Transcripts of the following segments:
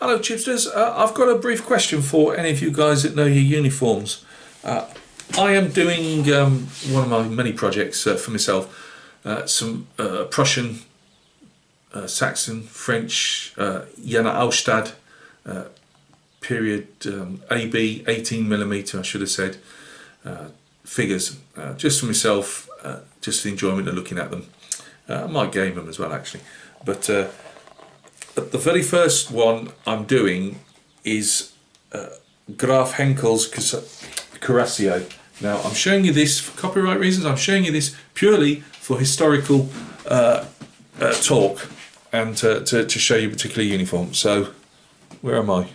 Hello Chipsters, I've got a brief question for any of you guys that know your uniforms. I am doing one of my many projects for myself, some Prussian, Saxon, French, Jena Austadt, period AB 18mm I should have said, figures, just for myself, just the enjoyment of looking at them. I might game them as well actually, but the very first one I'm doing is Graf Henckel's Cuirassier. Now I'm showing you this for copyright reasons. I'm showing you this purely for historical talk and to show you a particular uniform. So where am I?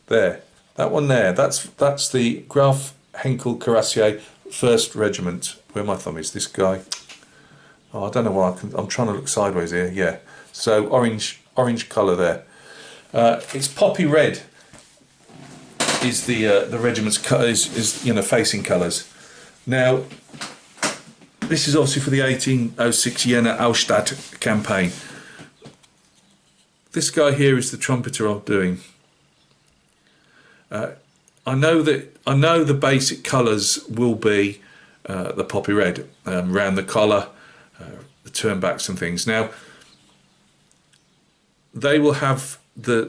There, that one there. That's the Graf Henckel Cuirassier 1st Regiment. Where my thumb is? This guy. Oh, I don't know why I'm trying to look sideways here. Yeah. So orange colour there. It's poppy red. Is the regiment's is facing colours. Now this is obviously for the 1806 Jena Austadt campaign. This guy here is the trumpeter I'm doing. I know the basic colours will be the poppy red around the collar, the turnbacks and things. Now they will have the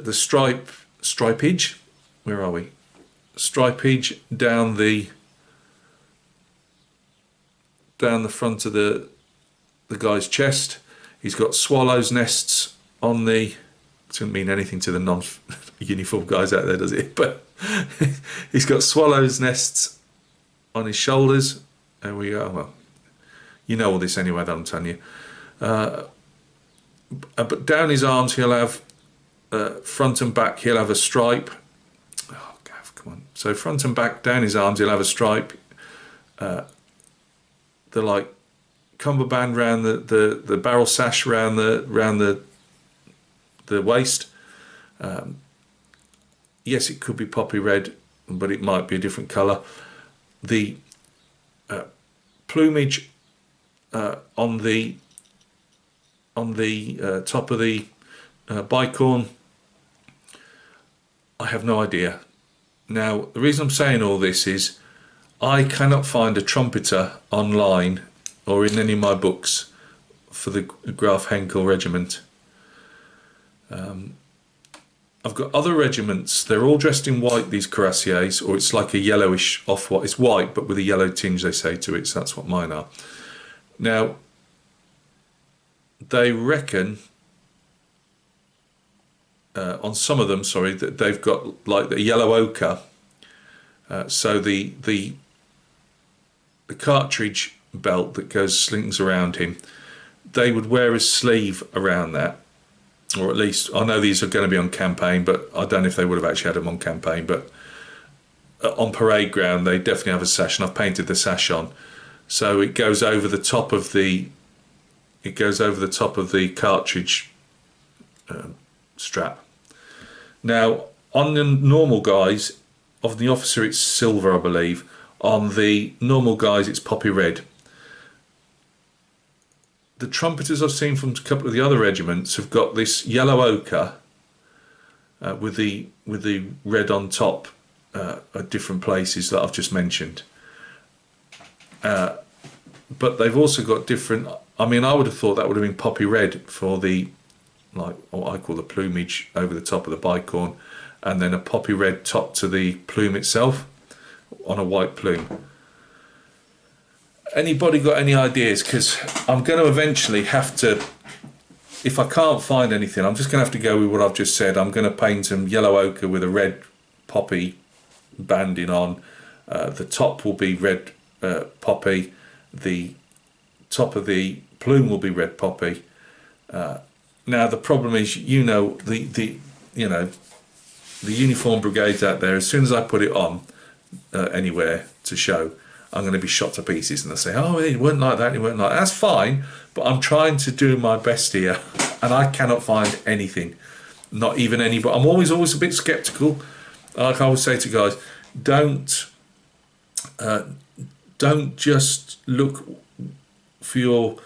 stripage. Where are we? Stripage down the front of the guy's chest. He's got swallows' nests on the. It doesn't mean anything to the non-uniform guys out there, does it? But he's got swallows' nests on his shoulders. There we go. Well, you know all this anyway that I'm telling you. But down his arms he'll have front and back he'll have a stripe. Oh Gav, come on. So front and back down his arms he'll have a stripe. The like cummerbund round the barrel sash round the waist. Yes, it could be poppy red, but it might be a different colour. The plumage on the top of the bicorn, I have no idea. Now the reason I'm saying all this is I cannot find a trumpeter online or in any of my books for the Graf Henckel regiment. I've got other regiments, they're all dressed in white, these cuirassiers, or it's like a yellowish off-white. It's white but with a yellow tinge, they say to it, so that's what mine are. Now they reckon on some of them, sorry, that they've got like the yellow ochre. So the cartridge belt that slings around him, they would wear a sleeve around that, or at least I know these are going to be on campaign, but I don't know if they would have actually had them on campaign. But on parade ground, they definitely have a sash, and I've painted the sash on, so it goes over the top of the. It goes over the top of the cartridge strap. Now, on the normal guys, of the officer it's silver, I believe. On the normal guys it's poppy red. The trumpeters I've seen from a couple of the other regiments have got this yellow ochre with the red on top at different places that I've just mentioned. But they've also got different. I mean, I would have thought that would have been poppy red for the, like what I call the plumage over the top of the bicorn, and then a poppy red top to the plume itself on a white plume. Anybody got any ideas? Because I'm going to eventually have to, if I can't find anything, I'm just going to have to go with what I've just said. I'm going to paint some yellow ochre with a red poppy banding on. The top will be red poppy. The top of the plume will be red poppy. Now the problem is, the uniform brigades out there, as soon as I put it on anywhere to show, I'm going to be shot to pieces, and they'll say, oh, it weren't like that, it weren't like that. That's fine, but I'm trying to do my best here, and I cannot find anything, not even any. But I'm always a bit skeptical. Like I always say to guys, don't just look for your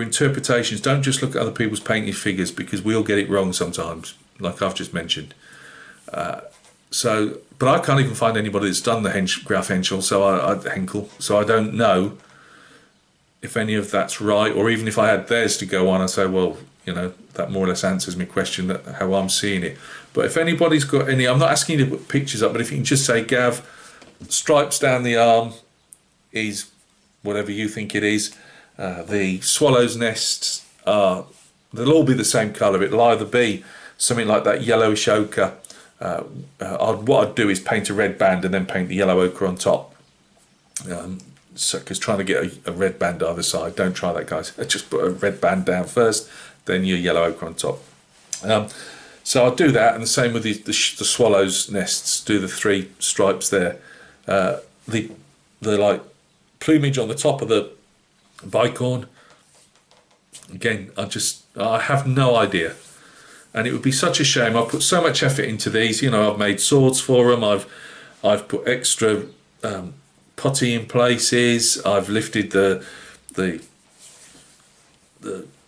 interpretations. Don't just look at other people's painted figures, because we all get it wrong sometimes. like I've just mentioned. But I can't even find anybody that's done the Graf Henckel, so I don't know if any of that's right, or even if I had theirs to go on, I say, well, you know, that more or less answers my question, that how I'm seeing it. But if anybody's got any, I'm not asking you to put pictures up, but if you can just say, Gav, stripes down the arm is whatever you think it is. The swallow's nests are, they'll all be the same colour. It'll either be something like that yellowish ochre. What I'd do is paint a red band and then paint the yellow ochre on top. Because trying to get a red band either side, don't try that, guys. Just put a red band down first, then your yellow ochre on top. So I'll do that, and the same with the swallow's nests. Do the 3 stripes there. The like plumage on the top of the bicorn. Again, I have no idea, and it would be such a shame. I've put so much effort into these. You know, I've made swords for them. I've put extra putty in places. I've lifted the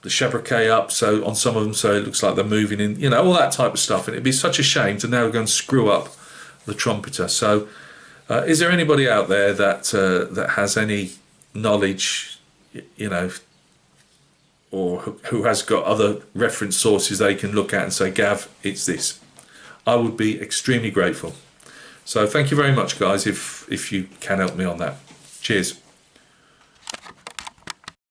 chevroquet up so on some of them, so it looks like they're moving in. You know, all that type of stuff. And it'd be such a shame to now go and screw up the Trumpeter. So, is there anybody out there that has any knowledge, you know, or who has got other reference sources they can look at and say, Gav, it's this? I would be extremely grateful. So thank you very much, guys, if you can help me on that. Cheers.